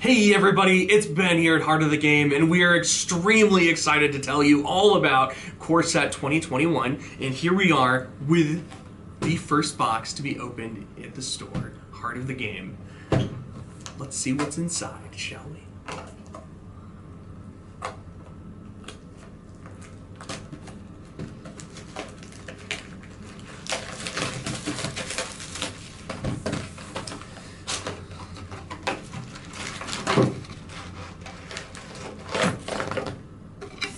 Hey everybody, it's Ben here at Heart of the Game, and we are extremely excited to tell you all about Core Set 2021, and here we are with the first box to be opened at the store, Heart of the Game. Let's see what's inside, shall we?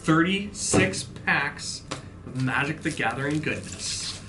"36 packs of Magic the Gathering goodness."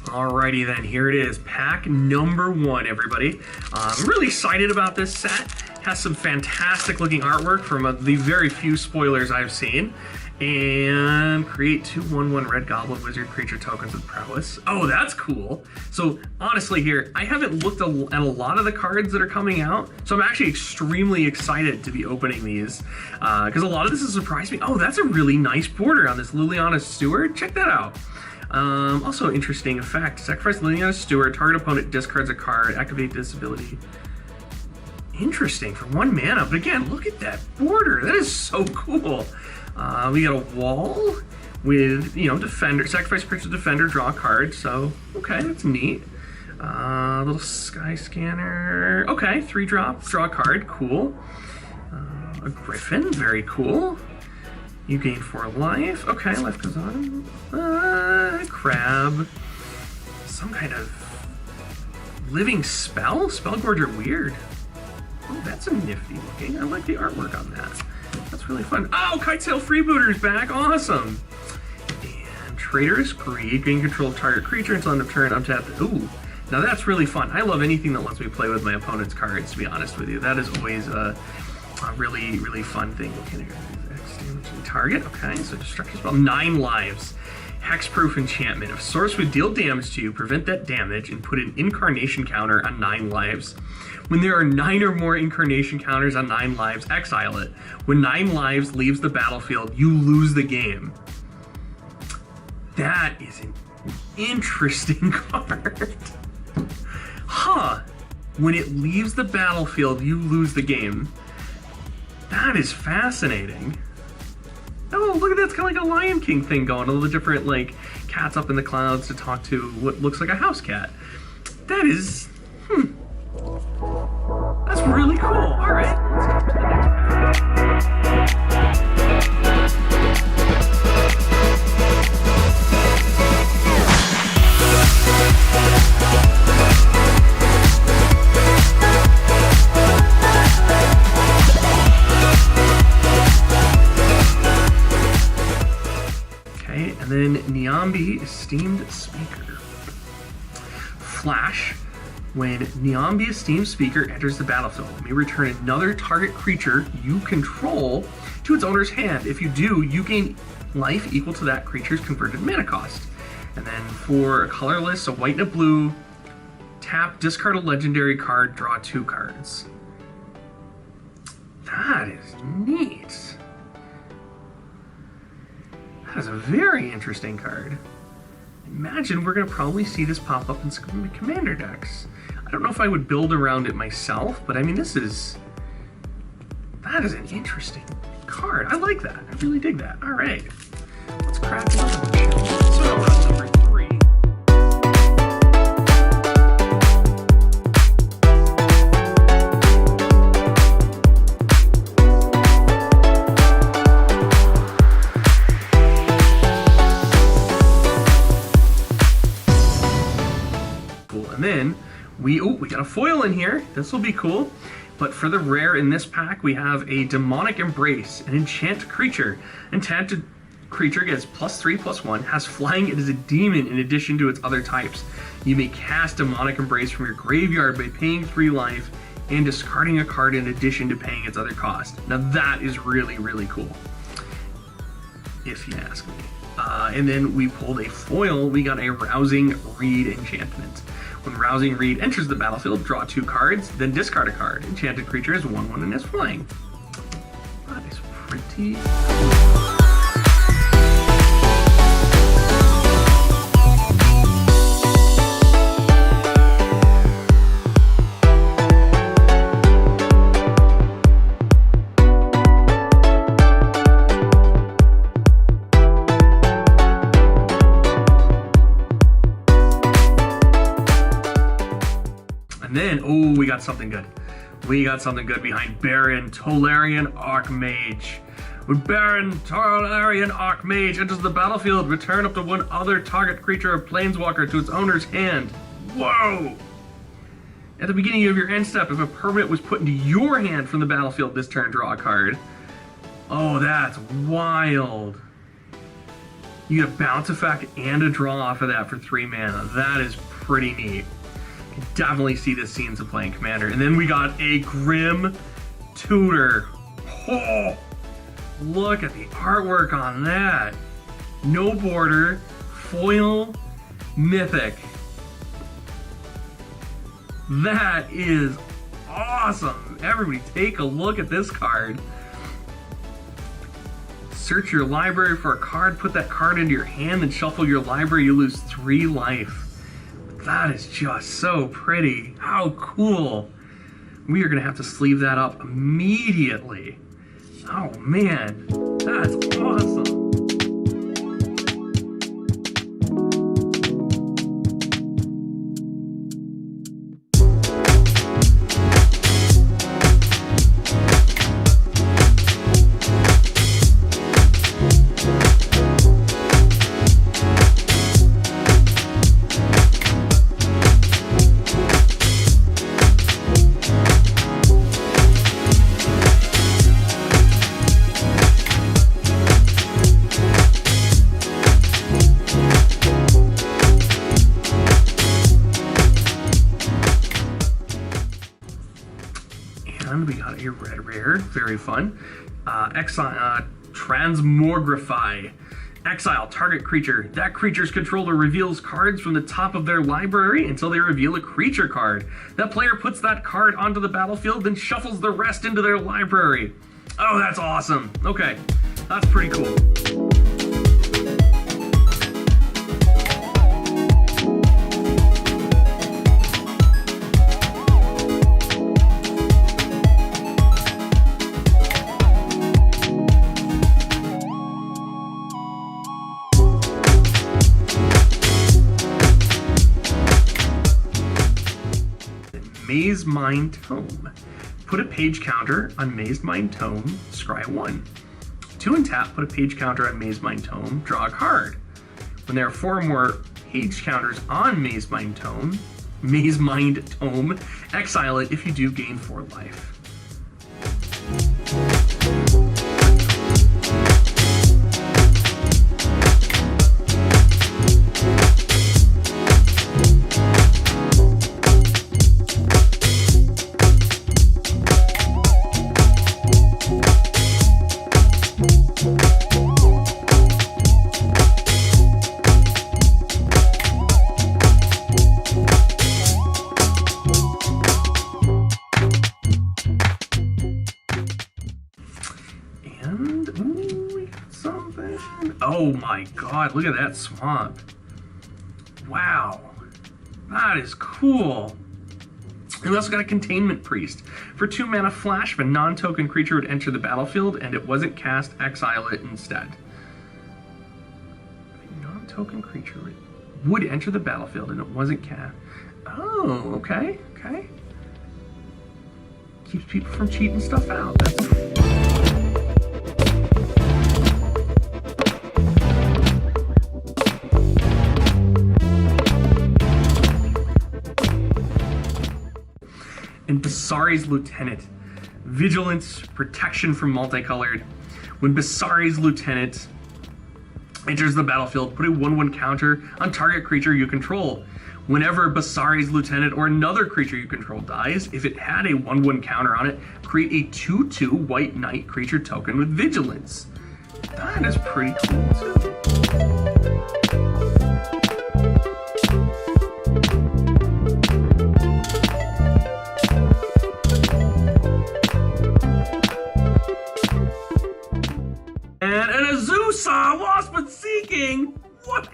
Alrighty then, here it is, pack number 1, everybody. I'm really excited about this set. It has some fantastic looking artwork from the very few spoilers I've seen. And create 2/1/1 red goblin wizard creature tokens with prowess. Oh, that's cool. So honestly here, I haven't looked at a lot of the cards that are coming out, so I'm actually extremely excited to be opening these because a lot of this has surprised me. Oh, that's a really nice border on this Liliana Steward. Check that out. Also interesting effect. Sacrifice Liliana Steward, target opponent discards a card, activate this ability. Interesting, for 1 mana, but again, look at that border. That is so cool. We got a wall with, defender, sacrifice creature defender, draw a card, so, okay, that's neat. Little sky scanner, okay, 3-drop, draw a card, cool. A griffin, very cool. You gain 4 life, okay, life goes on. Crab, some kind of living spell? Spellgorger weird. Oh, that's a nifty looking, I like the artwork on that. That's really fun. Oh, Kitesail Freebooter's back. Awesome. And Traitorous Greed. Gain control of target creature until end of turn. Untap. Ooh. Now that's really fun. I love anything that lets me play with my opponent's cards, to be honest with you. That is always a really, really fun thing. Okay, target. Okay, so destruction spell. 9 lives. Hexproof enchantment. If source would deal damage to you, prevent that damage and put an incarnation counter on 9 lives. When there are 9 or more incarnation counters on 9 lives, exile it. When 9 lives leaves the battlefield, you lose the game. That is an interesting card. Huh. When it leaves the battlefield, you lose the game. That is fascinating. Oh, look at that. It's kind of like a Lion King thing going. All the different, cats up in the clouds to talk to what looks like a house cat. That is... That's really cool. All right, let's go to the next Okay, and then Niambi Esteemed Speaker. Flash. When Niambi Esteemed Speaker enters the battlefield, it may return another target creature you control to its owner's hand. If you do, you gain life equal to that creature's converted mana cost. And then for a colorless, a white and a blue, tap, discard a legendary card, draw 2 cards. That is neat. That is a very interesting card. Imagine we're going to probably see this pop up in some commander decks. I don't know if I would build around it myself, but I mean, that is an interesting card. I like that. I really dig that. All right, let's crack it open. So round number 3. Cool, and then we got a foil in here. This will be cool. But for the rare in this pack, we have a Demonic Embrace, an enchanted creature. Enchanted creature gets +3/+1, has flying, it is a demon in addition to its other types. You may cast Demonic Embrace from your graveyard by paying 3 life and discarding a card in addition to paying its other cost. Now that is really, really cool, if you ask me. And then we pulled a foil. We got a Rousing Reed enchantment. When Rousing Reed enters the battlefield, draw 2 cards, then discard a card. Enchanted creature is 1/1 and is flying. That is pretty cool. then, oh, we got something good. We got something good behind Baron Tolarian Archmage. When Baron Tolarian Archmage enters the battlefield, return up to one other target creature or planeswalker to its owner's hand. Whoa! At the beginning of your end step, if a permanent was put into your hand from the battlefield this turn, draw a card. Oh, that's wild. You get a bounce effect and a draw off of that for 3 mana. That is pretty neat. You can definitely see this scenes of playing Commander. And then we got a Grim Tutor. Oh, look at the artwork on that. No border, foil, mythic. That is awesome. Everybody take a look at this card. Search your library for a card, put that card into your hand, then shuffle your library. You lose 3 life. That is just so pretty. How cool. We are going to have to sleeve that up immediately. Oh man, that's awesome. We got a red rare, very fun. Transmogrify. Exile target creature. That creature's controller reveals cards from the top of their library until they reveal a creature card. That player puts that card onto the battlefield, then shuffles the rest into their library. Oh, that's awesome. Okay, that's pretty cool. Maze Mind Tome. Put a page counter on Maze Mind Tome, scry 1. 2 and tap, put a page counter on Maze Mind Tome, draw a card. When there are 4 or more page counters on Maze Mind Tome, exile it. If you do, gain 4 life. Oh my god, look at that swamp. Wow. That is cool. And we also got a Containment Priest. For 2 mana flash, if a non-token creature would enter the battlefield and it wasn't cast, exile it instead. If a non-token creature would enter the battlefield and it wasn't cast. Oh, okay, okay. Keeps people from cheating stuff out. That's cool. And Basari's Lieutenant. Vigilance, protection from multicolored. When Basari's Lieutenant enters the battlefield, put a 1/1 counter on target creature you control. Whenever Basari's Lieutenant or another creature you control dies, if it had a 1/1 counter on it, create a 2/2 white knight creature token with Vigilance. That is pretty cool too. And an Azusa, Wasp and Seeking! What?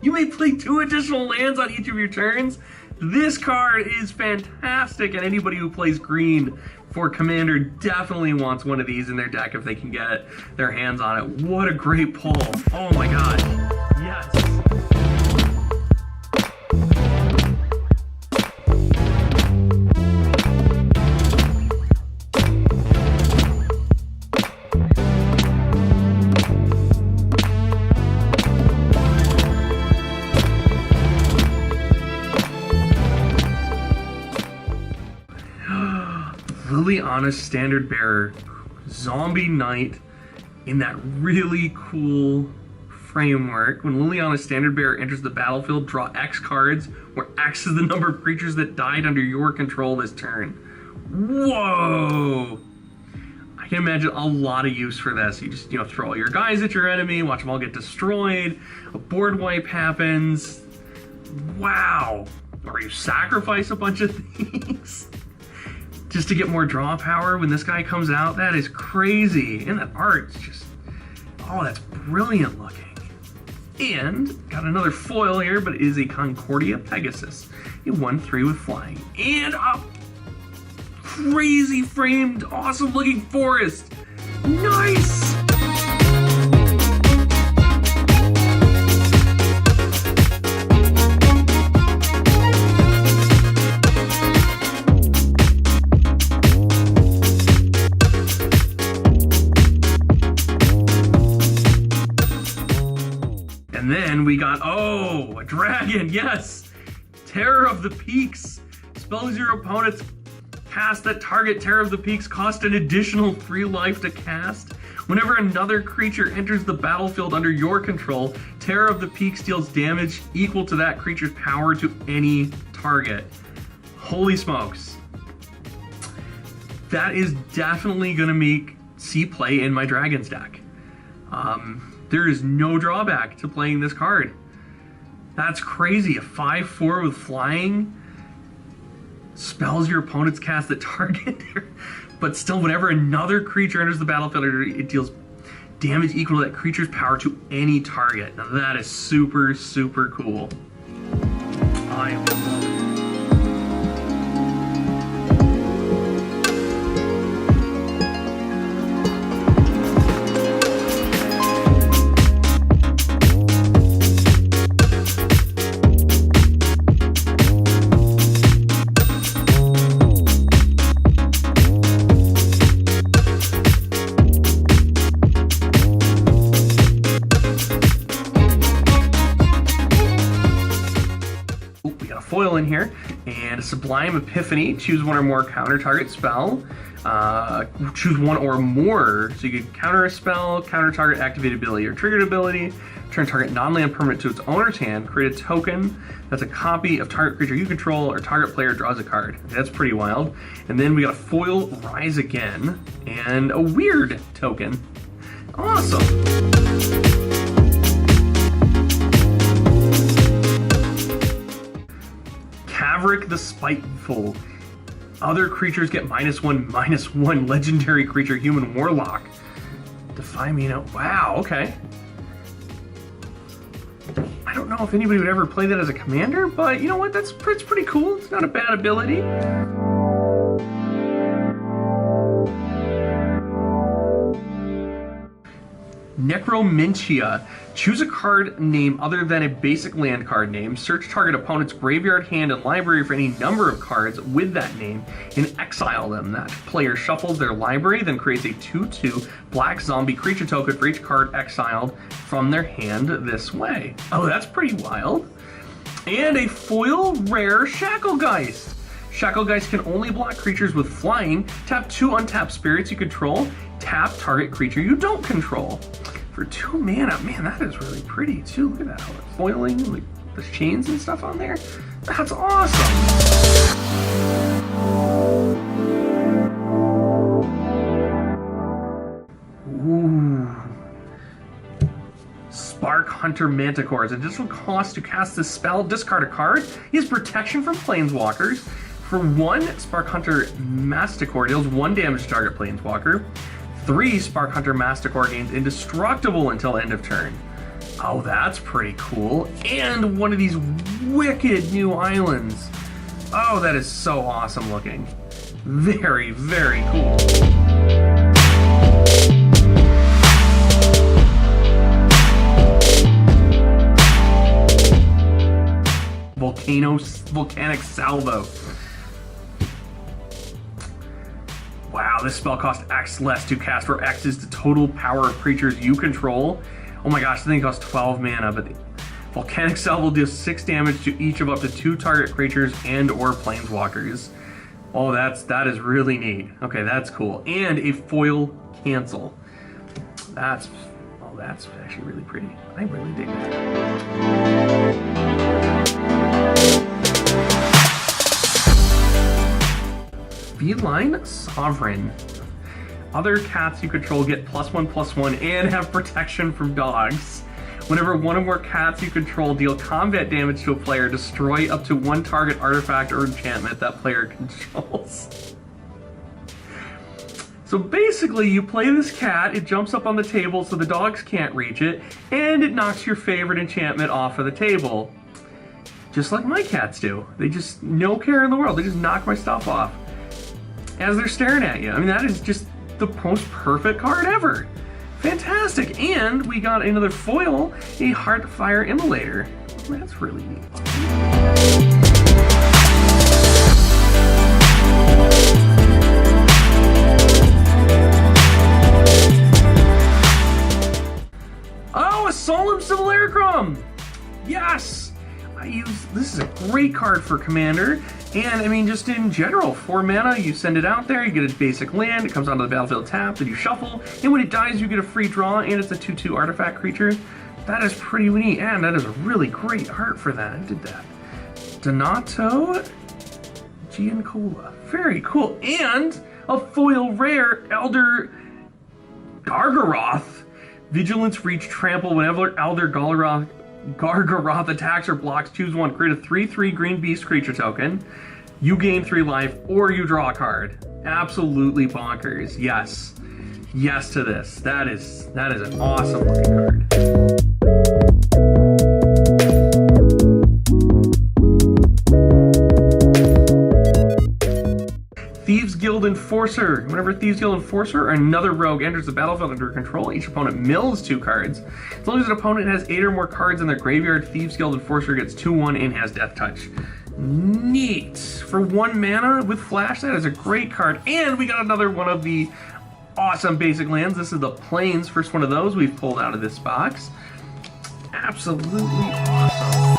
You may play 2 additional lands on each of your turns? This card is fantastic, and anybody who plays green for Commander definitely wants one of these in their deck if they can get their hands on it. What a great pull. Oh my god. Yes. Liliana Standard Bearer, Zombie Knight in that really cool framework. When Liliana Standard Bearer enters the battlefield, draw X cards, where X is the number of creatures that died under your control this turn. Whoa! I can imagine a lot of use for this. You just, throw all your guys at your enemy, watch them all get destroyed, a board wipe happens. Wow! Or you sacrifice a bunch of things just to get more draw power when this guy comes out. That is crazy. And that art's just, oh, that's brilliant looking. And got another foil here, but it is a Concordia Pegasus. A 1/3 with flying. And a crazy framed, awesome looking forest. Nice! And then we got, oh, a dragon, yes! Terror of the Peaks. Spells your opponents cast that target Terror of the Peaks cost an additional 3 life to cast. Whenever another creature enters the battlefield under your control, Terror of the Peaks deals damage equal to that creature's power to any target. Holy smokes. That is definitely going to see play in my Dragons deck. There is no drawback to playing this card. That's crazy. A 5/4 with flying. Spells your opponent's cast the target. But still, whenever another creature enters the battlefield, it deals damage equal to that creature's power to any target. Now that is super, super cool. I love it. Foil in here, and a Sublime Epiphany. Choose one or more counter target spell. Choose one or more, so you can counter a spell, counter target activated ability or triggered ability, turn target non-land permanent to its owner's hand, create a token that's a copy of target creature you control, or target player draws a card. That's pretty wild. And then we got a foil Rise Again, and a weird token. Awesome! Maverick the Spiteful. Other creatures get -1/-1. Legendary creature, human warlock. Defy me now. Wow, okay. I don't know if anybody would ever play that as a commander, but you know what? It's pretty cool. It's not a bad ability. Necromentia. Choose a card name other than a basic land card name. Search target opponent's graveyard, hand, and library for any number of cards with that name and exile them. That player shuffles their library, then creates a 2/2 black zombie creature token for each card exiled from their hand this way. Oh, that's pretty wild. And a foil rare Shacklegeist. Shacklegeist can only block creatures with flying. Tap 2 untapped spirits you control. Tap target creature you don't control. For 2 mana, man, that is really pretty too. Look at that, all the foiling, like the chains and stuff on there. That's awesome. Ooh. Spark Hunter Manticore. It's an additional cost to cast this spell. Discard a card. He has protection from planeswalkers. For 1, Spark Hunter Manticore deals 1 damage to target planeswalker. 3, Spark Hunter Manticore gains indestructible until end of turn. Oh, that's pretty cool. And one of these wicked new islands. Oh, that is so awesome looking. Very, very cool. Volcanic Salvo. Wow, this spell costs X less to cast, where X is the total power of creatures you control. Oh my gosh, I think it costs 12 mana, but the Volcanic Salvo deals 6 damage to each of up to 2 target creatures and or planeswalkers. Oh, that is really neat. Okay, that's cool. And a foil cancel. That's actually really pretty. I really dig that. Feline Sovereign. Other cats you control get +1/+1 and have protection from dogs. Whenever one or more cats you control deal combat damage to a player, destroy up to one target artifact or enchantment that player controls. So basically, you play this cat, it jumps up on the table so the dogs can't reach it, and it knocks your favorite enchantment off of the table. Just like my cats do. They just, no care in the world, they just knock my stuff off as they're staring at you. I mean, that is just the most perfect card ever. Fantastic. And we got another foil, a Heartfire Immolator. That's really neat. Oh, a Solemn Simulacrum! Yes! This is a great card for Commander, and I mean, just in general, 4 mana, you send it out there, you get a basic land, it comes onto the battlefield tapped, then you shuffle, and when it dies, you get a free draw, and it's a 2/2 artifact creature. That is pretty neat, and that is a really great art for that. I did that. Donato Giancola. Very cool. And a foil rare, Elder Gargaroth. Vigilance, Reach, Trample. Whenever Elder Gargaroth attacks or blocks, choose one. Create a 3/3 green beast creature token. You gain 3 life, or you draw a card. Absolutely bonkers. Yes. Yes to this. That is an awesome looking card. Thieves Guild Enforcer. Whenever Thieves Guild Enforcer or another rogue enters the battlefield under control, each opponent mills 2 cards. As long as an opponent has 8 or more cards in their graveyard, Thieves Guild Enforcer gets 2/1 and has Death Touch. Neat. For 1 mana with Flash, that is a great card. And we got another one of the awesome basic lands. This is the Plains, first one of those we've pulled out of this box. Absolutely awesome.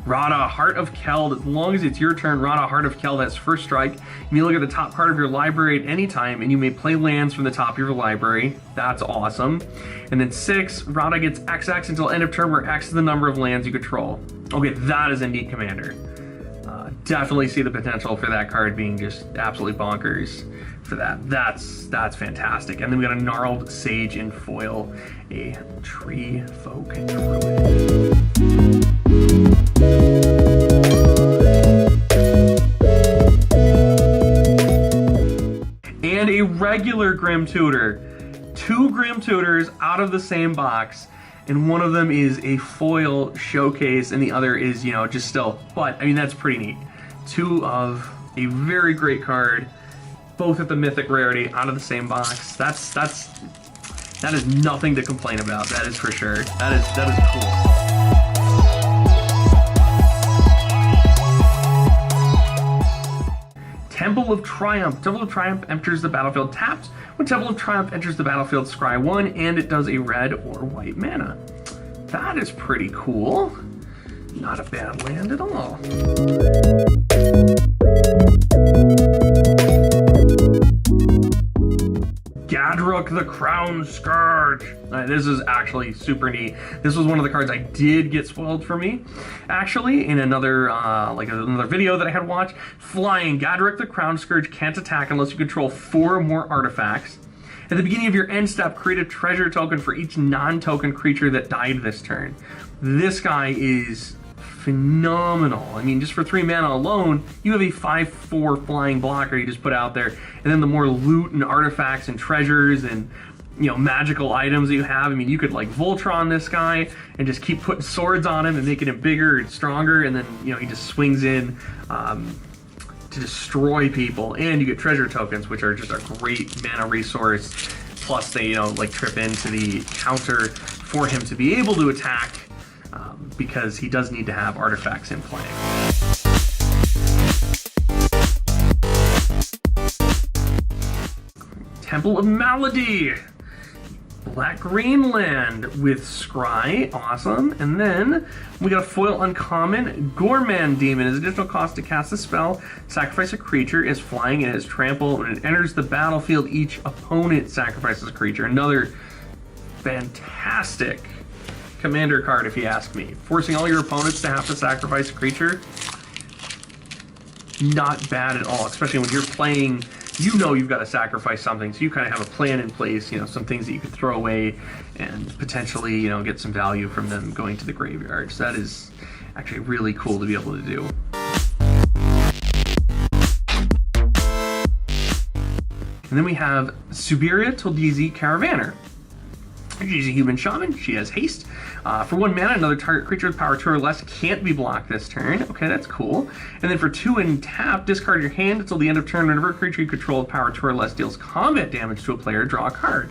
Radha, Heart of Keld. As long as it's your turn, Radha, Heart of Keld has first strike. And you look at the top card of your library at any time, and you may play lands from the top of your library. That's awesome. And then 6, Radha gets XX until end of turn, where X is the number of lands you control. Okay, that is a neat commander. Definitely see the potential for that card being just absolutely bonkers for that. That's fantastic. And then we got a Gnarled Sage in foil, a Tree Folk Druid. And a regular Grim Tutor. 2 Grim Tutors out of the same box, and one of them is a foil showcase and the other is, you know, just still. But I mean, that's pretty neat. 2 of a very great card, both at the mythic rarity, out of the same box. That is nothing to complain about. That is for sure. That is cool. Temple of Triumph. Temple of Triumph enters the battlefield tapped. When Temple of Triumph enters the battlefield, scry 1, and it does a red or white mana. That is pretty cool. Not a bad land at all. Gadruk the Crown Scourge. This is actually super neat. This was one of the cards I did get spoiled for me, actually, in another another video that I had watched. Flying, Gadruk the Crown Scourge can't attack unless you control 4 or more artifacts. At the beginning of your end step, create a treasure token for each non-token creature that died this turn. This guy is phenomenal. I mean, just for 3 mana alone, you have a 5/4 flying blocker you just put out there, and then the more loot and artifacts and treasures and, you know, magical items that you have. I mean, you could like Voltron this guy and just keep putting swords on him and making him bigger and stronger, and then, you know, he just swings in to destroy people, and you get treasure tokens, which are just a great mana resource. Plus, they, you know, like trip into the counter for him to be able to attack, because he does need to have artifacts in play. Temple of Malady. Black Greenland with Scry, awesome. And then we got a foil uncommon, Gorman Demon. As additional cost to cast a spell, sacrifice a creature, is flying and is trample. When it enters the battlefield, each opponent sacrifices a creature. Another fantastic commander card, if you ask me. Forcing all your opponents to have to sacrifice a creature, not bad at all, especially when you're playing. You know you've got to sacrifice something, so you kind of have a plan in place, you know, some things that you could throw away and potentially, you know, get some value from them going to the graveyard. So that is actually really cool to be able to do. And then we have Subiria Toldizi Caravaner. She's a human shaman. She has haste. For 1 mana, another target creature with power 2 or less can't be blocked this turn. Okay, that's cool. And then for 2 and tap, discard your hand until the end of turn. Whenever a creature you control with power 2 or less deals combat damage to a player, draw a card.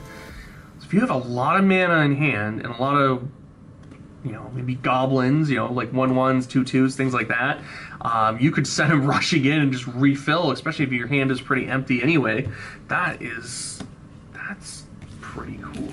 So if you have a lot of mana in hand and a lot of, you know, maybe goblins, you know, like 1/1s, 2/2s, things like that, you could send them rushing in and just refill, especially if your hand is pretty empty anyway. That's pretty cool.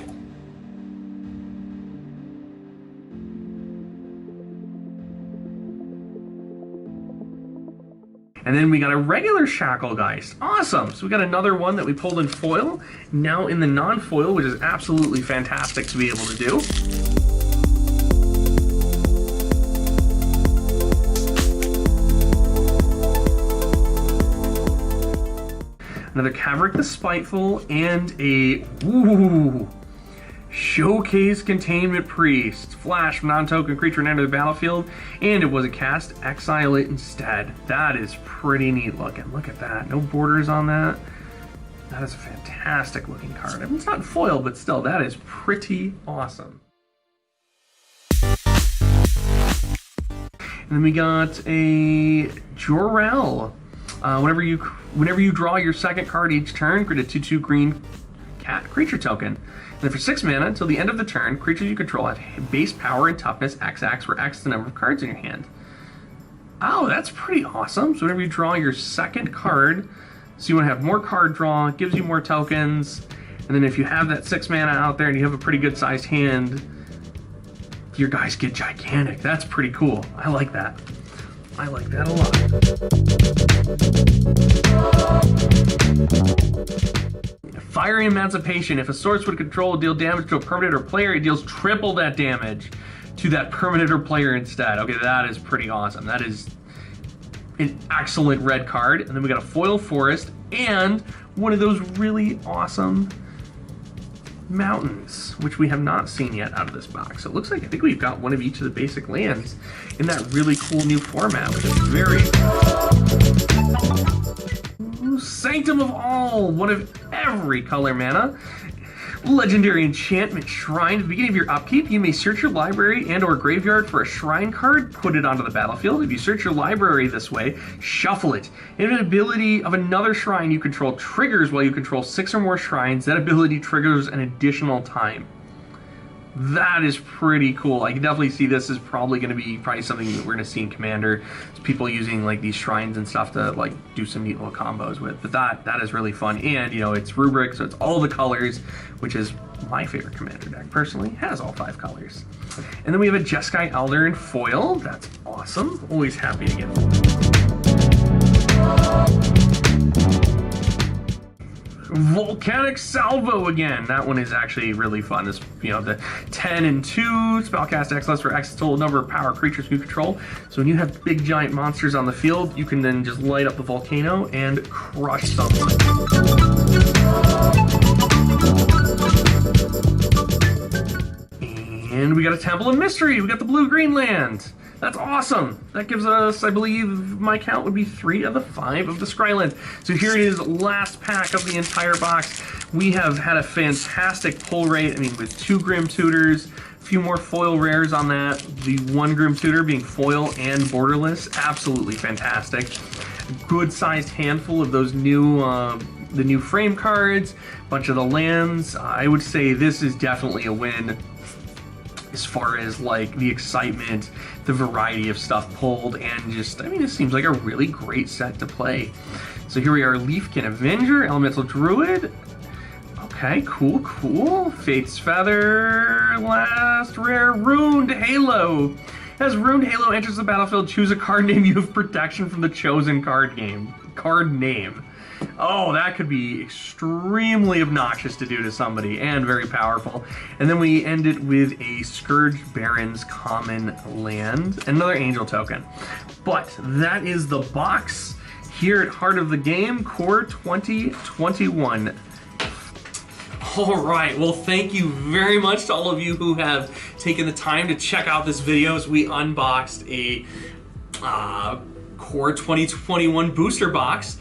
And then we got a regular Shacklegeist. Awesome! So we got another one that we pulled in foil, now in the non-foil, which is absolutely fantastic to be able to do. Another Kavrik the Spiteful, and a Showcase Containment Priest. Flash, non-token creature and enter the battlefield, and it was a cast, exile it instead. That is pretty neat looking. Look at that. No borders on that. That is a fantastic looking card. I mean, it's not foil, but still, that is pretty awesome. And then we got a Jor-El. Whenever you draw your second card each turn, create a 2/2 green cat creature token. And then for 6 mana, until the end of the turn, creatures you control have base power and toughness XX, where X is the number of cards in your hand. Oh, that's pretty awesome. So whenever you draw your second card, so you want to have more card draw, gives you more tokens, and then if you have that 6 mana out there and you have a pretty good sized hand, your guys get gigantic. That's pretty cool. I like that. I like that a lot. Fiery Emancipation. If a source would control deal damage to a permanent or player, it deals triple that damage to that permanent or player instead. Okay, that is pretty awesome. That is an excellent red card. And then we got a foil forest and one of those really awesome mountains, which we have not seen yet out of this box. So it looks like, I think we've got one of each of the basic lands in that really cool new format, which is very Sanctum of All, one of every color mana. Legendary enchantment shrine. At the beginning of your upkeep, you may search your library and or graveyard for a shrine card, put it onto the battlefield. If you search your library this way, shuffle it. If an ability of another shrine you control triggers while you control 6 or more shrines, that ability triggers an additional time. That is pretty cool. I can definitely see this is probably going to be something that we're going to see in Commander. It's people using like these shrines and stuff to like do some neat little combos with. But that is really fun. And you know, it's rubric, so it's all the colors, which is my favorite Commander deck personally. It has all 5 colors. And then we have a Jeskai Elder in foil. That's awesome. Always happy to get Volcanic Salvo again. That one is actually really fun. This, you know, the 10 and 2 spellcast X less for X total number of power creatures you control. So when you have big giant monsters on the field, you can then just light up the volcano and crush them. And we got a Temple of Mystery. We got the blue-green land. That's awesome. That gives us, I believe, my count would be 3 of the 5 of the Scrylands. So here it is, last pack of the entire box. We have had a fantastic pull rate. I mean, with 2 Grim Tutors, a few more foil rares on that. The 1 Grim Tutor being foil and borderless. Absolutely fantastic. Good-sized handful of those new, the new frame cards. Bunch of the lands. I would say this is definitely a win as far as like the excitement, the variety of stuff pulled, and just, I mean, it seems like a really great set to play. So here we are, Leafkin Avenger, Elemental Druid. Okay, cool, cool. Fate's Feather, last rare, Ruined Halo. As Ruined Halo enters the battlefield, choose a card name you have protection from the chosen card name. Oh, that could be extremely obnoxious to do to somebody and very powerful. And then we end it with a Scourge Baron's common land, another angel token. But that is the box here at Heart of the Game, Core 2021. All right, well, thank you very much to all of you who have taken the time to check out this video as we unboxed a Core 2021 booster box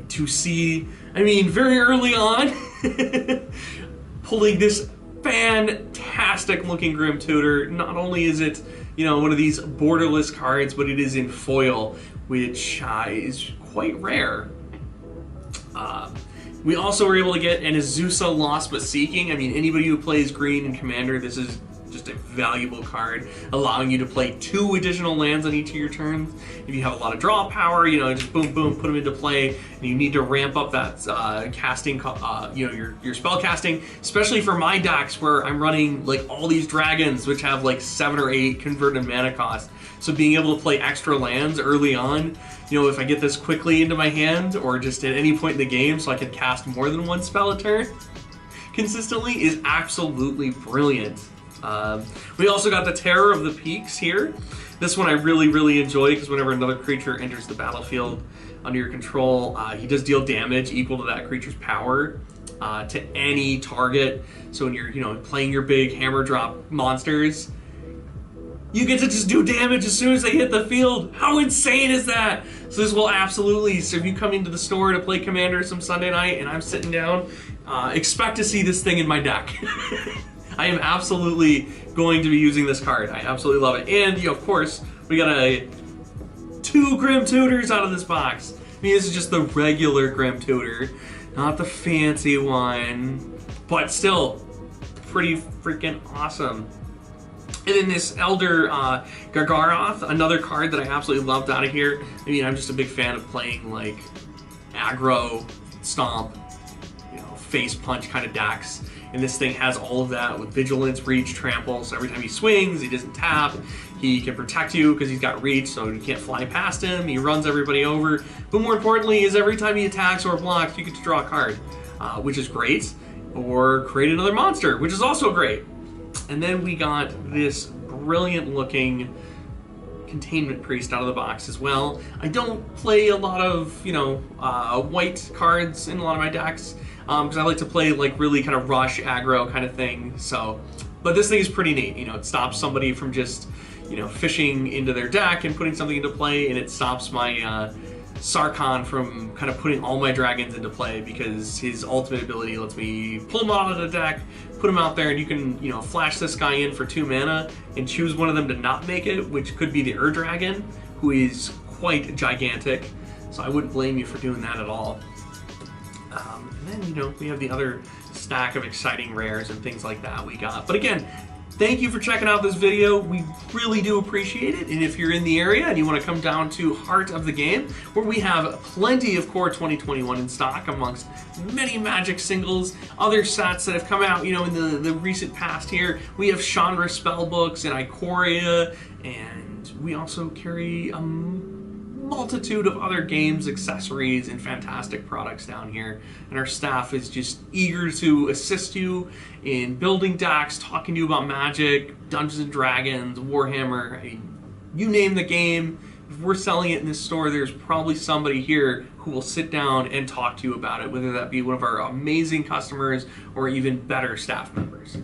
to see, I mean, very early on, pulling this fantastic looking Grim Tutor. Not only is it, you know, one of these borderless cards, but it is in foil, which is quite rare. We also were able to get an Azusa Lost But Seeking. I mean, anybody who plays green in Commander, this is just a valuable card, allowing you to play 2 additional lands on each of your turns. If you have a lot of draw power, you know, just boom, boom, put them into play, and you need to ramp up that casting, you know, your spell casting, especially for my decks where I'm running like all these dragons, which have like 7 or 8 converted mana cost. So being able to play extra lands early on, you know, if I get this quickly into my hand or just at any point in the game so I can cast more than 1 spell a turn consistently is absolutely brilliant. We also got the Terror of the Peaks here. This one I really, really enjoy because whenever another creature enters the battlefield under your control, he does deal damage equal to that creature's power to any target. So when you're, you know, playing your big hammer drop monsters, you get to just do damage as soon as they hit the field. How insane is that? So this will absolutely, so if you come into the store to play Commander some Sunday night and I'm sitting down, expect to see this thing in my deck. I am absolutely going to be using this card. I absolutely love it. And, you know, of course, we got 2 Grim Tutors out of this box. I mean, this is just the regular Grim Tutor, not the fancy one, but still pretty freaking awesome. And then this Elder Gargaroth, another card that I absolutely loved out of here. I mean, I'm just a big fan of playing like aggro, stomp, you know, face punch kind of decks. And this thing has all of that with Vigilance, Reach, Trample. So every time he swings, he doesn't tap. He can protect you because he's got Reach, so you can't fly past him. He runs everybody over. But more importantly is every time he attacks or blocks, you get to draw a card, which is great. Or create another monster, which is also great. And then we got this brilliant looking Containment Priest out of the box as well. I don't play a lot of, you know, white cards in a lot of my decks because I like to play like really kind of rush aggro kind of thing. So, but this thing is pretty neat. You know, it stops somebody from just, you know, fishing into their deck and putting something into play, and it stops my Sarkhan from kind of putting all my dragons into play because his ultimate ability lets me pull them out of the deck, put them out there, and you can, you know, flash this guy in for 2 mana and choose one of them to not make it, which could be the Ur-Dragon, who is quite gigantic. So I wouldn't blame you for doing that at all. And then, you know, we have the other stack of exciting rares and things like that we got. But again, thank you for checking out this video. We really do appreciate it. And if you're in the area and you want to come down to Heart of the Game, where we have plenty of Core 2021 in stock amongst many Magic singles, other sets that have come out, you know, in the recent past here. We have Chandra Spellbooks and Ikoria, and we also carry a multitude of other games, accessories, and fantastic products down here. And our staff is just eager to assist you in building decks, talking to you about Magic, Dungeons and Dragons, Warhammer. I mean, you name the game. If we're selling it in this store, there's probably somebody here who will sit down and talk to you about it, whether that be one of our amazing customers or even better staff members.